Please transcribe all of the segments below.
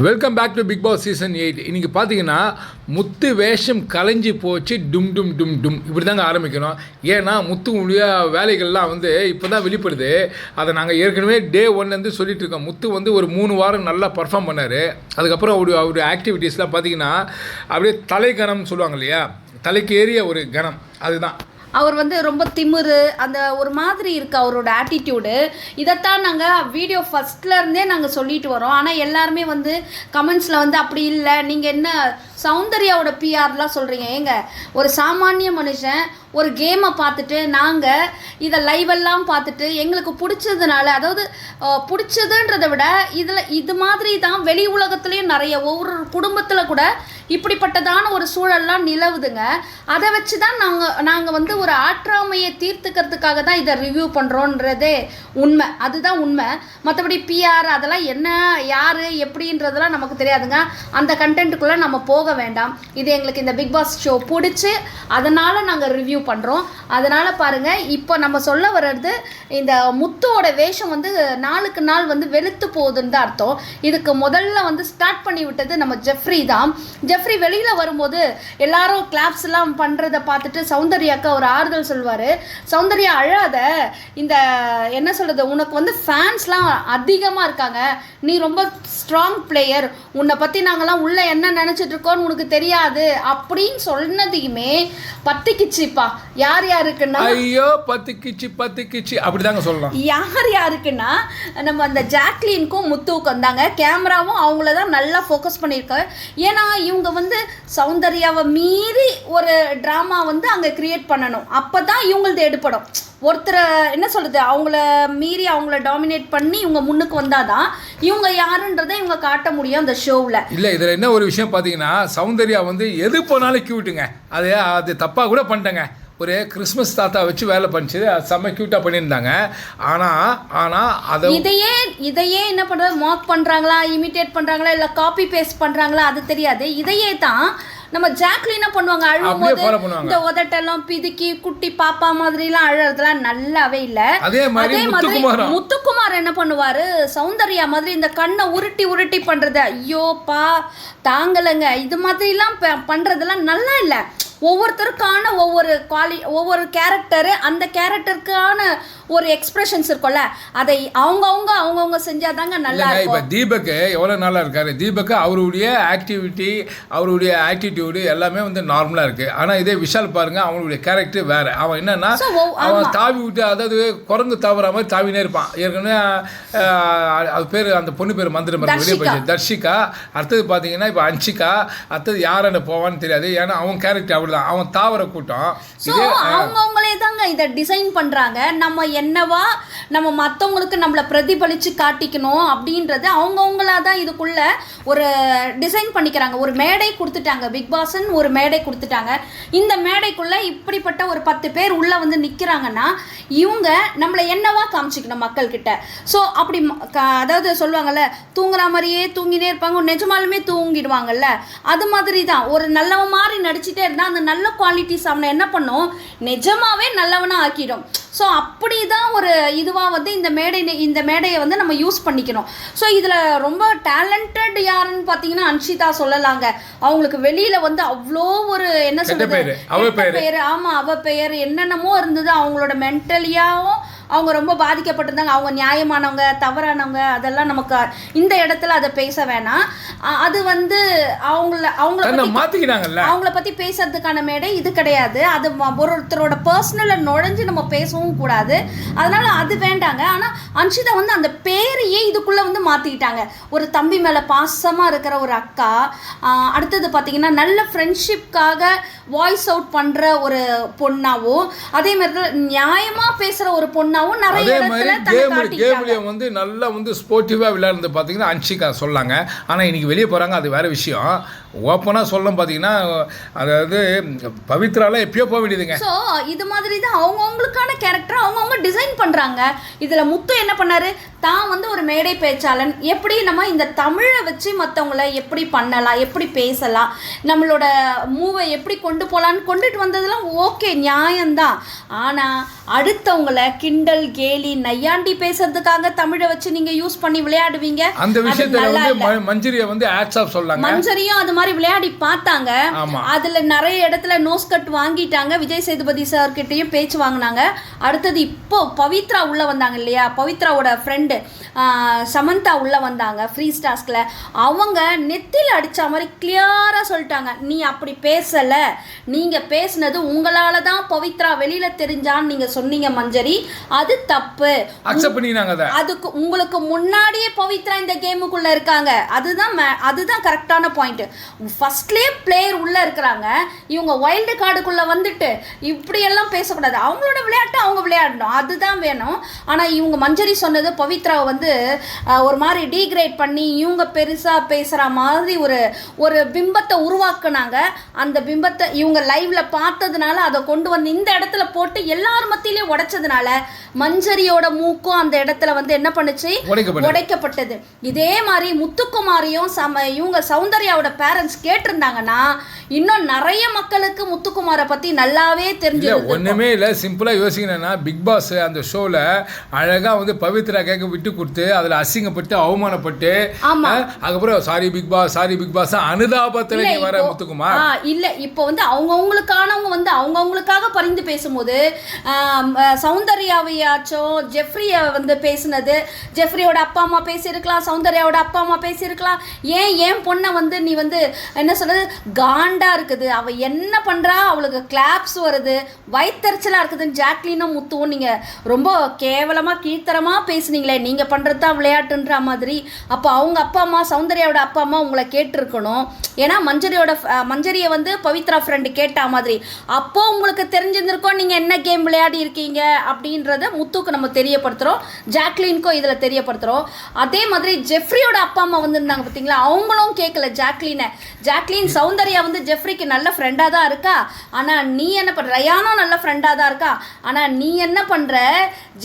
Welcome back to Bigg Boss season 8. இன்றைக்கி பார்த்தீங்கன்னா முத்து வேஷம் கலைஞ்சி போச்சு. டும் டும் டும் டும் இப்படி தாங்க ஆரம்பிக்கணும். ஏன்னா முத்துடைய வேலைகள்லாம் இப்போ தான் வெளிப்படுது. அதை நாங்கள் ஏற்கனவே டே 1 சொல்லிட்டு இருக்கோம். முத்து ஒரு 3 வாரம் நல்லா பர்ஃபார்ம் பண்ணார். அதுக்கப்புறம் அவருடைய ஆக்டிவிட்டீஸ்லாம் பார்த்தீங்கன்னா அப்படியே தலைகணம் சொல்லுவாங்க இல்லையா, தலைக்கு ஏறிய ஒரு கணம். அதுதான் அவர் ரொம்ப திமிரு, அந்த ஒரு மாதிரி இருக்குது அவரோட ஆட்டிடியூடு. இதைத்தான் நாங்கள் வீடியோ ஃபஸ்ட்லேருந்தே நாங்கள் சொல்லிட்டு வரோம். ஆனால் எல்லாருமே கமெண்ட்ஸில் அப்படி இல்லை, நீங்கள் என்ன சௌந்தர்யாவோட பிஆர்லாம் சொல்கிறீங்க. ஏங்க, ஒரு சாமானிய மனுஷன் ஒரு கேமை பார்த்துட்டு நாங்கள் இதை லைவெல்லாம் பார்த்துட்டு எங்களுக்கு பிடிச்சதுனால, அதாவது பிடிச்சதுன்றதை விட இது மாதிரி தான் வெளி உலகத்துலேயும் நிறைய ஒவ்வொரு குடும்பத்தில் கூட இப்படிப்பட்டதான ஒரு சூழல்லாம் நிலவுதுங்க. அதை வச்சு தான் நாங்கள் ஒரு ஆற்றாமையை தீர்த்துக்கிறதுக்காக தான் இதை ரிவ்யூ பண்ணுறோன்றதே உண்மை. அதுதான் உண்மை. மற்றபடி பிஆர் அதெல்லாம் என்ன, யார், எப்படின்றதெல்லாம் நமக்கு தெரியாதுங்க. அந்த கண்டென்ட்டுக்குள்ளே நம்ம போக வேண்டாம். இது எங்களுக்கு இந்த பிக் பாஸ் ஷோ பிடிச்சி அதனால் நாங்கள் ரிவ்யூ பண்ணுறோம். அதனால் பாருங்கள், இப்போ நம்ம சொல்ல வர்றது இந்த முத்துவோட வேஷம் நாளுக்கு நாள் வெளுத்து போகுதுன்னு தான் அர்த்தம். இதுக்கு முதல்ல ஸ்டார்ட் பண்ணி விட்டது நம்ம ஜெஃப்ரி தான். ஜெஃப்ரி வெளியில் வரும்போது எல்லாரும் கிளாப்ஸ்லாம் பண்ணுறதை பார்த்துட்டு சௌந்தர்யாவுக்கு ஒரு ஆறுதல் சொல்வார். சௌந்தர்யா அழாத, இந்த என்ன சொல்கிறது, உனக்கு ஃபேன்ஸ்லாம் அதிகமாக இருக்காங்க, நீ ரொம்ப ஸ்ட்ராங் பிளேயர், உன்னை பற்றி நாங்கள்லாம் உள்ளே என்ன நினச்சிட்டு இருக்கோன்னு உனக்கு தெரியாது அப்படின்னு சொன்னதையுமே பத்திக்கிச்சுப்பா. யார் யாருக்குன்னா, ஐயோ பத்திக்கிச்சு அப்படிதாங்க சொல்லலாம். யார் யாருக்குன்னா நம்ம அந்த ஜாக்லினுக்கும் முத்துவுக்கு வந்தாங்க. கேமராவும் அவங்கள தான் நல்லா ஃபோக்கஸ் பண்ணியிருக்காங்க. ஏன்னா இவங்க சௌந்தர்யாவை மீறி ஒரு ட்ராமா அங்கே கிரியேட் பண்ணணும். அப்போ தான் இவங்களது எடுப்படும். ஒருத்தரை என்ன சொல்கிறது, அவங்கள மீறி அவங்கள டாமினேட் பண்ணி இவங்க முன்னுக்கு வந்தால் தான் இவங்க யாருன்றதை இவங்க காட்ட முடியும் அந்த ஷோவில். இல்லை, இதில் என்ன ஒரு விஷயம் பார்த்தீங்கன்னா, சௌந்தர்யா எது போனாலும் கியூட்டுங்க. அது தப்பாக கூட பண்ணிட்டேங்க. ஒரு கிறிஸ்மஸ் தாத்தா வச்சு வேலை பண்ணிச்சு, அது செம்ம க்யூட்டாக பண்ணியிருந்தாங்க. ஆனால் அதை இதையே என்ன பண்ணுறது, மார்க் பண்ணுறாங்களா, இமிட்டேட் பண்ணுறாங்களா, இல்லை காப்பி பேஸ்ட் பண்ணுறாங்களா அது தெரியாது. இதையே தான் நம்ம ஜாக்லினா பண்ணுவாங்க. அழும்போது இந்த உதட்டெல்லாம் பிதுக்கி குட்டி பாப்பா மாதிரிலாம் அழறதுலாம் நல்லாவே இல்லை. அதே மாதிரி முத்துக்குமார் என்ன பண்ணுவார், சௌந்தர்யா மாதிரி இந்த கண்ணை உருட்டி பண்ணுறது, ஐயோப்பா தாங்கலைங்க. இது மாதிரிலாம் பண்ணுறதெல்லாம் நல்லா இல்லை. ஒவ்வொருத்தருக்கான ஒவ்வொரு கேரக்டரு, அந்த கேரக்டருக்கான ஒரு எக்ஸ்பிரஷன்ஸ் இருக்கும்ல, அதை அவங்கவுங்க செஞ்சாதாங்க நல்லா இருக்கும். இப்போ தீபக்கு எவ்வளோ நல்லா இருக்காரு. தீபக்கு அவருடைய ஆக்டிவிட்டி, அவருடைய ஆட்டிடியூடு எல்லாமே நார்மலாக இருக்குது. ஆனால் இதே விஷால் பாருங்க, அவங்களுடைய கேரக்டர் வேறு. அவன் என்னன்னா, அவன் தாவி விட்டு, அதாவது குரங்கு தாவுற மாதிரி தாவினே இருப்பான். ஏற்கனவே அது பேர், அந்த பொண்ணு பேர் மந்திர வெளியே போயிடுச்சு, தர்ஷிகா. அடுத்தது பார்த்தீங்கன்னா இப்போ அன்ஷிகா. அடுத்தது யாரான போவான்னு தெரியாது. ஏன்னா அவன் கேரக்டர் அப்படிதான், அவன் தாவர கூட்டம். அவங்களே தாங்க இதை டிசைன் பண்றாங்க. நம்ம என்னவா நம்ம மற்றவங்களுக்கு நம்மளை பிரதிபலிச்சு காட்டிக்கணும் அப்படின்றது அவங்கவுங்களா தான் இதுக்குள்ள ஒரு டிசைன் பண்ணிக்கிறாங்க. ஒரு மேடை கொடுத்துட்டாங்க, பிக் பாஸ்ன்னு ஒரு மேடை கொடுத்துட்டாங்க. இந்த மேடைக்குள்ள இப்படிப்பட்ட ஒரு 10 பேர் உள்ள நிற்கிறாங்கன்னா இவங்க நம்மளை என்னவா காமிச்சிக்கணும் மக்கள்கிட்ட. ஸோ அப்படி அதாவது சொல்லுவாங்கல்ல, தூங்குற மாதிரியே தூங்கினே இருப்பாங்க, நிஜமாலுமே தூங்கிடுவாங்கல்ல. அது மாதிரி தான் ஒரு நல்லவன் மாதிரி நடிச்சுட்டே இருந்தால் அந்த நல்ல குவாலிட்டிஸ் அவனை என்ன பண்ணும், நிஜமாவே நல்லவனாக ஆக்கிடும். ஸோ அப்படி தான் ஒரு இதுவாக இந்த மேடையை நம்ம யூஸ் பண்ணிக்கணும். ஸோ இதில் ரொம்ப டேலண்டட் யாருன்னு பார்த்தீங்கன்னா அன்ஷிதா சொல்லலாங்க. அவங்களுக்கு வெளியில் அவ்வளோ ஒரு என்ன சொல்கிறது, பேர், ஆமாம், அவ பெயர் என்னென்னமோ இருந்தது. அவங்களோட மென்டலியாகவும் அவங்க ரொம்ப பாதிக்கப்பட்டிருந்தாங்க. அவங்க நியாயமானவங்க, தவறானவங்க, அதெல்லாம் நமக்கு இந்த இடத்துல அதை பேச வேணாம். அது அவங்கள பற்றி பேசுறதுக்கான மேடை இது கிடையாது. அது ஒருத்தரோட பர்சனலை நுழைஞ்சு நம்ம பேசவும் கூடாது. அதனால அது வேண்டாங்க. ஆனால் அன்ஷிதா அந்த பேரையே இதுக்குள்ளே மாற்றிக்கிட்டாங்க. ஒரு தம்பி மேலே பாசமாக இருக்கிற ஒரு அக்கா, அடுத்தது பார்த்தீங்கன்னா நல்ல ஃப்ரெண்ட்ஷிப்காக வாய்ஸ் அவுட் பண்ணுற ஒரு பொண்ணாவும், அதே மாதிரி நியாயமாக பேசுகிற ஒரு பொண்ணாவும் நிறைய இடத்துல நல்லா ஸ்போர்ட்டிவாக விளையாடுறது பார்த்தீங்கன்னா அன்ஷிகா சொல்லாங்க. ஆனால் இன்னைக்கு வெளியே போகிறாங்க, அது வேற விஷயம். ஓப்பனாக சொல்லணும் பார்த்தீங்கன்னா அதாவது பவித்ரால எப்பயோ போக வேண்டியதுங்க. ஸோ இது மாதிரி தான் அவங்கவுங்களுக்கான கேரக்டர் அவங்கவுங்க டிசைன் பண்ணுறாங்க. இதில் முத்து என்ன பண்ணார், தான் வந்து ஒரு மேடை பேச்சாளன், எப்படி நம்ம இந்த தமிழை வச்சு மற்றவங்கள எப்படி பண்ணலாம், எப்படி பேசலாம், நம்மளோட மூவை எப்படி கொண்டு போகலான்னு கொண்டுட்டு வந்ததெல்லாம் ஓகே, நியாயம்தான். ஆனால் அடுத்தவங்கள கிண்டல் கேலி நையாண்டி பேசுறதுக்காக தமிழை வச்சு நீங்கள் யூஸ் பண்ணி விளையாடுவீங்க. அந்த விஷயத்துல வந்து மஞ்சரியை வந்து ஆட்ஸ் ஆஃப் சொல்லாங்க. மஞ்சரியும் அது மாதிரி விளையாடி பார்த்தாங்க. அதுல நிறைய இடத்துல நோஸ் கட் வாங்கிட்டாங்க. விஜய் சேதுபதி சார் கிட்டயும் பேச்சு வாங்கினாங்க. அடுத்தது இப்போ பவித்ரா உள்ள வந்தாங்க இல்லையா, பவித்ராவோட ஃப்ரெண்டு சமந்தா உள்ள வந்தாங்க ஃப்ரீ ஸ்டாஸ்க்ல. அவங்க நெத்தியில் அடிச்ச மாதிரி கிளியரா சொல்லிட்டாங்க, நீ அப்படி பேசல, நீங்க பேசுனது உங்களால தான் பவித்ரா வெளியில தெரிஞ்சான்னு நீங்க சொன்னீங்க மஞ்சரி, அது தப்பு. அதுக்கு உங்களுக்கு முன்னாடியே பவித்ரா இந்த கேமுக்குள்ள இருக்காங்க. அதுதான் கரெக்டான பாயிண்ட். ஃபர்ஸ்ட்லேயே பிளேயர் உள்ள இருக்கிறாங்க, இவங்க வைல்டு கார்டுக்குள்ள வந்துட்டு இப்படியெல்லாம் பேசக்கூடாது. அவங்களோட விளையாட்டு அவங்க விளையாடணும், அதுதான் வேணும். ஆனால் இவங்க மஞ்சரி சொன்னது பவித்ராவை வந்து ஒரு மாதிரி டீக்ரேட் பண்ணி இவங்க பெருசாக பேசுகிற மாதிரி ஒரு பிம்பத்தை உருவாக்குனாங்க. அந்த பிம்பத்தை இவங்க லைவ்ல பார்த்ததுனால அதை கொண்டு வந்து இந்த இடத்துல போட்டு எல்லார் மத்தியிலையும் உடைச்சதுனால மஞ்சரியோட மூக்கும் அந்த இடத்துல வந்து என்ன பண்ணுச்சு, உடைக்கப்பட்டது. இதே மாதிரி முத்துக்குமாரியும் இவங்க சௌந்தர்யாவோட பேரண்ட்ஸ் கேட்டிருந்தாங்கன்னா இன்னும் நிறைய மக்களுக்கு முத்துக்குமாரை பத்தி நல்லாவே தெரிஞ்சு. ஒண்ணுமே இல்லை, சிம்பிளா யோசிக்கணும்னா பிக் பாஸ் அந்த ஷோல அழகா வந்து பவித்ரா கேட்க விட்டு கொடுத்து அதுல அசிங்கப்பட்டு அவமானப்பட்டு அதுக்கப்புறம் சாரி பிக் பாஸ் அனுதாபத்துல வர முத்துக்குமார் இல்ல. இப்போ வந்து அவங்கவுங்களுக்கானவங்க வந்து அவங்கவுங்களுக்காக பரிந்து பேசும்போது சௌந்தர்யாவையாச்சும் ஜெஃப்ரியை வந்து பேசினது, ஜெஃப்ரியோட அப்பா அம்மா பேசியிருக்கலாம், சௌந்தர்யாவோட அப்பா அம்மா பேசியிருக்கலாம். ஏன் பொண்ணை வந்து நீ வந்து என்ன சொல்றது காண்டா இருக்குது, அவ என்ன பண்றா, அவளுக்கு கிளாப்ஸ் வருது, வயிற்றுச்சலா இருக்குதுன்னு ஜாக்லினும் முத்துவும் நீங்க ரொம்ப கேவலமா கீழ்த்தரமா பேசுனீங்களே, நீங்க பண்றதுதான் விளையாட்டுன்ற மாதிரி. அப்போ அவங்க அப்பா அம்மா சௌந்தர்யாவோட அப்பா அம்மா உங்களை கேட்டிருக்கணும். ஏன்னா மஞ்சரியை வந்து பவித்ரா ஃப்ரெண்டு கேட்டா மாதிரி. அப்போ உங்களுக்கு தெரிஞ்சிருந்திருக்கோம் நீங்க என்ன கேம் விளையாடி இருக்கீங்க அப்படின்றத முத்துக்கு நம்ம தெரியப்படுத்துறோம், ஜாக்லினுக்கும் இதுல தெரியப்படுத்துறோம். அதே மாதிரி ஜெஃப்ரியோட அப்பா அம்மா வந்திருந்தாங்க பார்த்தீங்களா, அவங்களும் கேட்கல ஜாக்லின் சௌந்தர்யா வந்து ஜெஃப்ரிக்கு நல்ல ஃப்ரெண்டாக தான் இருக்கா, ஆனால் நீ என்ன பண்ணுற, ரயானும் நல்ல ஃப்ரெண்டாக தான் இருக்கா, ஆனால் நீ என்ன பண்ணுற,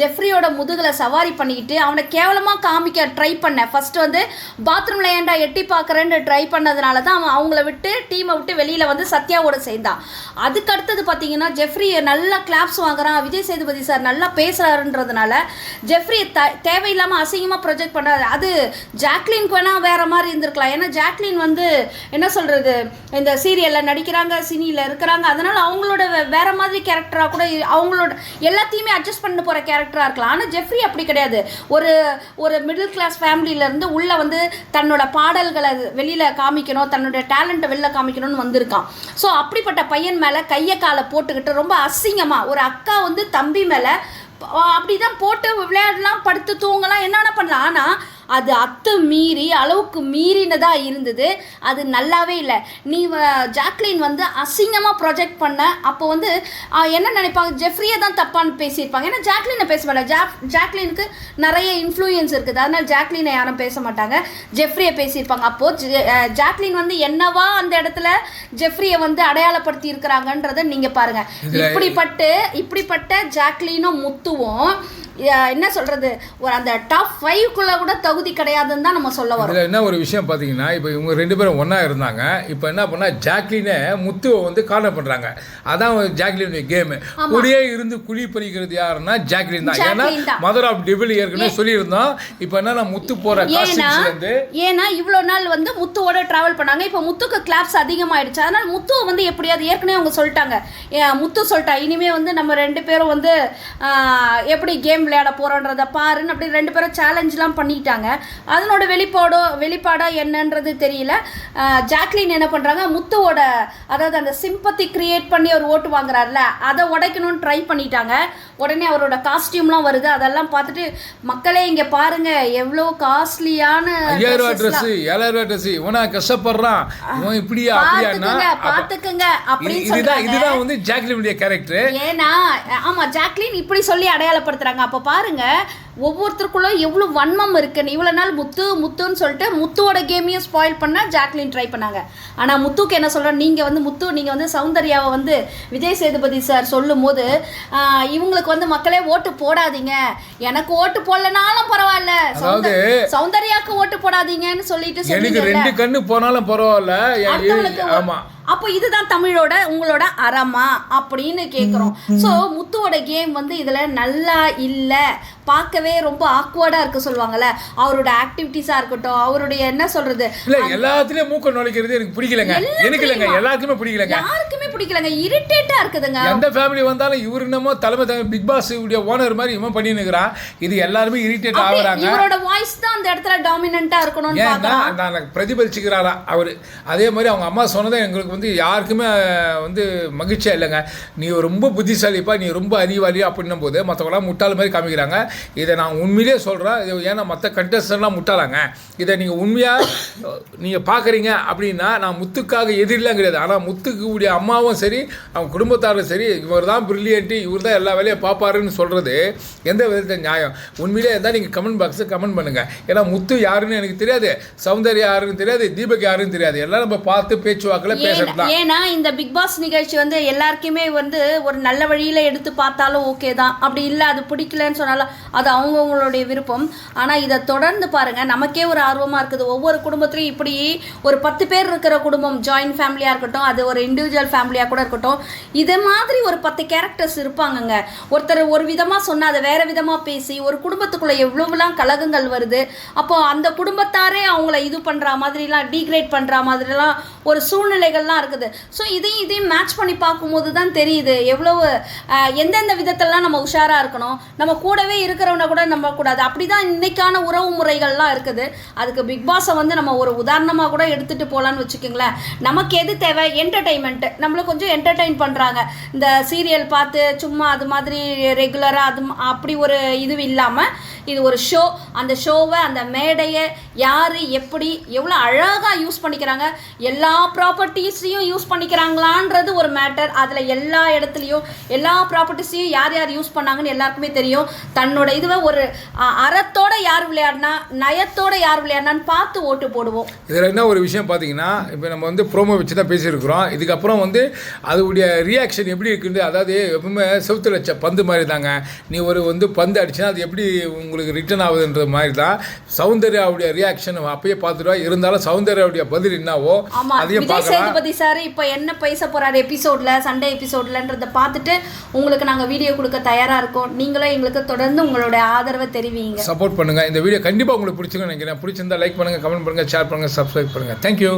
ஜெஃப்ரியோட முதுகில் சவாரி பண்ணிக்கிட்டு அவனை கேவலமாக காமிக்க ட்ரை பண்ண. ஃபஸ்ட்டு வந்து பாத்ரூமில் ஏன்டா எட்டி பார்க்குறேன்னு ட்ரை பண்ணதுனால தான் அவன் அவங்கள விட்டு டீமை விட்டு வெளியில் வந்து சத்யாவோட சேர்ந்தான். அதுக்கு அடுத்தது பார்த்தீங்கன்னா ஜெஃப்ரி நல்லா கிளாப்ஸ் வாங்குறான், விஜய் சேதுபதி சார் நல்லா பேசுகிறாருன்றதுனால ஜெஃப்ரி தேவையில்லாமல் அசிங்கமாக ப்ரொஜெக்ட் பண்ணுறாரு. அது ஜாக்லினுக்கு வேணால் வேறு மாதிரி இருந்திருக்கலாம். ஏன்னா ஜாக்லின் வந்து என்ன சொல்கிறது, இந்த சீரியலில் நடிக்கிறாங்க, சினியில் இருக்கிறாங்க, அதனால் அவங்களோட வேறு மாதிரி கேரக்டராக கூட அவங்களோட எல்லாத்தையுமே அட்ஜஸ்ட் பண்ண போகிற கேரக்டராக இருக்கலாம். ஆனால் ஜெஃப்ரி அப்படி கிடையாது. ஒரு மிடில் கிளாஸ் ஃபேமிலியிலேருந்து உள்ளே வந்து தன்னோட பாடல்களை வெளியில் காமிக்கணும், தன்னோட டேலண்ட்டை வெளில காமிக்கணும்னு வந்திருக்கான். ஸோ அப்படிப்பட்ட பையன் மேலே கையை காலை போட்டுக்கிட்டு ரொம்ப அசிங்கமாக ஒரு அக்கா வந்து தம்பி மேலே அப்படிதான் போட்டு விளையாடலாம், படுத்து தூங்கலாம், என்னென்ன பண்ணலாம். ஆனால் அது மீறி அளவுக்கு மீறினதாக இருந்தது. அது நல்லாவே இல்லை. நீ ஜாக்லின் வந்து அசிங்கமாக ப்ரொஜெக்ட் பண்ண. அப்போ வந்து என்ன நினைப்பாங்க, ஜெஃப்ரியை தான் தப்பான்னு பேசியிருப்பாங்க. ஏன்னா ஜாக்லினை பேச மாட்டாங்க, ஜாக்லினுக்கு நிறைய இன்ஃப்ளூயன்ஸ் இருக்குது, அதனால் ஜாக்லினை யாரும் பேச மாட்டாங்க, ஜெஃப்ரியை பேசியிருப்பாங்க. அப்போது ஜாக்லின் வந்து என்னவா அந்த இடத்துல ஜெஃப்ரியை வந்து அடையாளப்படுத்தி இருக்கிறாங்கன்றதை நீங்கள் பாருங்கள். இப்படிப்பட்ட ஜாக்லினும் முத்துவும் என்ன சொல்றது, ஒரு அந்த டாப் 5க்குள்ள கூட தகுதி கிடையாதுன்னு தான் நம்ம சொல்ல வரோம். என்ன ஒரு விஷயம் பார்த்தீங்கன்னா, இப்போ இவங்க 2 பேரும் ஒன்றா இருந்தாங்க. இப்போ என்ன பண்ணா ஜாக்லினை முத்துவை வந்து கார்னர் பண்ணுறாங்க. அதான் ஜாக்லினுடைய கேமு. கூடியே இருந்து குழி பறிக்கிறது யாருன்னா ஜாக்லின் தான். ஏன்னா மதர் ஆஃப் டெவில் ஏற்கனவே சொல்லியிருந்தோம். இப்போ என்ன முத்து போகிற காஸ்டியூம்ஸ்லேருந்து, ஏன்னா இவ்வளோ நாள் வந்து முத்துவோட ட்ராவல் பண்ணாங்க. இப்போ முத்துக்கு கிளாப்ஸ் அதிகமாகிடுச்சு. அதனால் முத்துவை வந்து எப்படியாவது ஏற்கனவே அவங்க சொல்லிட்டாங்க, முத்து சொல்லிட்டா இனிமேல் வந்து நம்ம 2 பேரும் வந்து எப்படி கேம் விளையாட போகிறோன்றதை பாருன்னு அப்படி 2 பேரும் சேலஞ்செலாம் பண்ணிக்கிட்டாங்க. அதனோட வெளிப்பாடோ என்னன்றது தெரியல. ஜாக்லின் என்ன பண்ணுறாங்க, முத்துவோட அதாவது அந்த சிம்பத்தி கிரியேட் பண்ணி அவர் ஓட்டு வாங்குறாருல, அதை உடைக்கணும்னு ட்ரை பண்ணிட்டாங்க. உடனே அவரோட காஸ்டியூம்லாம் வருது. அதெல்லாம் பார்த்துட்டு மக்களே இங்கே பாருங்க எவ்வளோ காஸ்ட்லியான 5000 ட்ரெஸ் 7000 ட்ரெஸ் இவனா கஷ்டப்படுறான், இவன் இப்படியா அப்படியா பார்த்துக்குங்க அப்படின்னு சொல்றாங்க. இதுதான் வந்து ஜாக்லினுடைய கேரக்டர். ஏன்னா ஆமாம் ஜாக்லின் இப்படி சொல்லி அடையாளப்படுத்துறாங்க. அப்போ பாருங்க ஒவ்வொருத்தருக்குள்ள எவ்வளோ வன்மம் இருக்குன்னு. இவ்வளோ நாள் முத்துன்னு சொல்லிட்டு முத்துவோட கேமையும் ஸ்பாயில் பண்ண ஜாக்லின் ட்ரை பண்ணாங்க. ஆனால் முத்துக்கு என்ன சொல்கிறேன், நீங்கள் வந்து சௌந்தர்யாவை வந்து விஜய் சேதுபதி சார் சொல்லும் போது இவங்களுக்கு வந்து மக்களே ஓட்டு போடாதீங்க, எனக்கு ஓட்டு போடலனாலும் பரவாயில்ல, சௌந்தர்யாவுக்கு ஓட்டு போடாதீங்கன்னு சொல்லிட்டு எனக்கு 2 கண்ணு போனாலும் பரவாயில்ல. ஆமா, அப்போ இதுதான் தமிழோட உங்களோட அறமா அப்படின்னு கேட்குறோம். ஸோ முத்துவோட கேம் வந்து இதில் நல்லா இல்லை, பார்க்கவே ரொம்ப ஆக்வர்டாக இருக்க சொல்லுவாங்கல்ல, அவரோட ஆக்டிவிட்டீஸாக இருக்கட்டும், அவருடைய என்ன சொல்றது, இல்லை எல்லாத்துலேயும் மூக்க நுழைக்கிறது எனக்கு பிடிக்கலங்க. எனக்கு இல்லைங்க, எல்லாருக்குமே பிடிக்கலங்க, யாருக்குமே பிடிக்கலங்க, இரிட்டேட்டாக இருக்குதுங்க. எந்த ஃபேமிலி வந்தாலும் இவர் என்னமோ தலைமை பிக் பாஸ் உடைய ஓனர் மாதிரி இவன் பண்ணி நிற்கிறான். இது எல்லாருமே இரிட்டேட் ஆகுறாங்க. இவரோட வாய்ஸ் தான் அந்த இடத்துல டாமினண்ட்டாக இருக்கணும்னு ஏன்னா நான் பிரதிபலிச்சுக்கிறாரா அவர். அதே மாதிரி அவங்க அம்மா சொன்னதை எங்களுக்கு வந்து யாருக்குமே வந்து மகிழ்ச்சியாக இல்லைங்க. நீ ரொம்ப புத்திசாலிப்பா, நீ ரொம்ப அறிவாளி அப்படின்னும் போது மற்றவங்களாம் முட்டாள் மாதிரி காமிக்கிறாங்க. இதை நான் உண்மையிலே சொல்கிறேன். ஏன்னா மற்ற கண்டஸ்டன்ட்லாம் முட்டாளாங்க. இதை நீங்கள் உண்மையாக நீங்கள் பார்க்குறீங்க அப்படின்னா நான் முத்துக்காக எதிரிலாம் கிடையாது. ஆனால் முத்துக்கு உடைய அம்மாவும் சரி, அவங்க குடும்பத்தாரும் சரி, இவர் தான் பிரில்லியன்ட்டு, இவர் தான் எல்லா வேலையும் பார்ப்பாருன்னு சொல்கிறது எந்த விதத்தில் நியாயம்? உண்மையிலே இருந்தால் நீங்கள் கமெண்ட் பாக்ஸில் கமெண்ட் பண்ணுங்கள். ஏன்னா முத்து யாருன்னு எனக்கு தெரியாது, சௌந்தர்யா யாருன்னு தெரியாது, தீபக் யாருன்னு தெரியாது. எல்லாம் நம்ம பார்த்து பேச்சுவாக்கில் பேசுறது தான். ஏன்னா இந்த பிக் பாஸ் நிகழ்ச்சி வந்து எல்லாருக்குமே வந்து ஒரு நல்ல வழியில் எடுத்து பார்த்தாலும் ஓகே தான், அப்படி இல்லை அது பிடிக்கலன்னு சொன்னாலும் அது அவங்கவுங்களுடைய விருப்பம். ஆனால் இதை தொடர்ந்து பாருங்கள், நமக்கே ஒரு ஆர்வமாக இருக்குது. ஒவ்வொரு குடும்பத்துலையும் இப்படி ஒரு 10 பேர் இருக்கிற குடும்பம், ஜாயின்ட் ஃபேமிலியாக இருக்கட்டும், அது ஒரு இண்டிவிஜுவல் ஃபேமிலியாக கூட இருக்கட்டும், இதே மாதிரி ஒரு 10 கேரக்டர்ஸ் இருப்பாங்கங்க. ஒருத்தர் ஒரு விதமாக சொன்னால் அதை வேறு விதமாக பேசி ஒரு குடும்பத்துக்குள்ளே எவ்வளோலாம் கலகங்கள் வருது. அப்போது அந்த குடும்பத்தாரே அவங்கள இது பண்ணுற மாதிரிலாம், டீக்ரேட் பண்ணுற மாதிரிலாம் ஒரு சூழ்நிலைகள்லாம் இருக்குது. ஸோ இதையும் மேட்ச் பண்ணி பார்க்கும்போது தான் தெரியுது எவ்வளவு எந்தெந்த விதத்திலலாம் நம்ம உஷாராக இருக்கணும், நம்ம கூடவே இருக்கிறவனை கூட நம்பக்கூடாது. அப்படி தான் இன்றைக்கான உறவு முறைகள்லாம் இருக்குது. அதுக்கு பிக் பாஸை வந்து நம்ம ஒரு உதாரணமாக கூட எடுத்துகிட்டு போகலான்னு வச்சுக்கோங்களேன். நமக்கு எது தேவை, என்டர்டெயின்மெண்ட்டு. நம்மளை கொஞ்சம் என்டர்டெயின் பண்ணுறாங்க, இந்த சீரியல் பார்த்து சும்மா அது மாதிரி ரெகுலராக அது அப்படி ஒரு இது இல்லாமல் இது ஒரு ஷோ. அந்த ஷோவை, அந்த மேடையை யார் எப்படி எவ்வளோ அழகாக யூஸ் பண்ணிக்கிறாங்க, எல்லா ப்ராப்பர்ட்டிஸையும் யூஸ் பண்ணிக்கிறாங்களான்றது ஒரு மேட்டர். அதில் எல்லா இடத்துலையும் எல்லா ப்ராப்பர்ட்டிஸையும் யார் யார் யூஸ் பண்ணாங்கன்னு எல்லாருக்குமே தெரியும். தன்னோட இதுவை ஒரு அறத்தோடு யார் விளையாடினா, நயத்தோடு யார் விளையாடினான்னு பார்த்து ஓட்டு போடுவோம். இதில் என்ன ஒரு விஷயம் பார்த்தீங்கன்னா, இப்போ நம்ம வந்து ப்ரோமோ வச்சு தான் பேசியிருக்கிறோம். இதுக்கப்புறம் வந்து அதோடைய ரியாக்ஷன் எப்படி இருக்குது, அதாவது எப்பவுமே செவுத்துல வச்ச பந்து மாதிரி தாங்க. நீ ஒரு வந்து பந்து அடிச்சுன்னா அது எப்படி உங்களுக்கு ரிட்டர்ன் ஆகுதுன்ற மாதிரி தான் சௌந்தர்யாவுடைய ரியாக்ஷன் அப்பயே பார்த்துருவா. இருந்தாலும் சௌந்தர்யாவுடைய பதில் என்னவோ அதையும் பார்க்கலாம். விஜய் சேதுபதி சார் இப்போ என்ன பேச போறாரு எபிசோட்ல, சண்டே எபிசோட்லன்றதை பார்த்துட்டு உங்களுக்கு நாங்கள் வீடியோ கொடுக்க தயாராக இருக்கோம். நீங்களும் எங்களுக்கு தொடர்ந்து உங்களோட ஆதரவை தெரிவிங்க, சப்போர்ட் பண்ணுங்க. இந்த வீடியோ கண்டிப்பாக உங்களுக்கு பிடிச்சிருக்குன்னு நினைக்கிறேன். பிடிச்சிருந்தா லைக் பண்ணுங்க, கமெண்ட் பண்ணுங்க, ஷேர் பண்ணுங்க, சப்ஸ்கிரைப் பண்ணுங்க. தேங்க்யூ.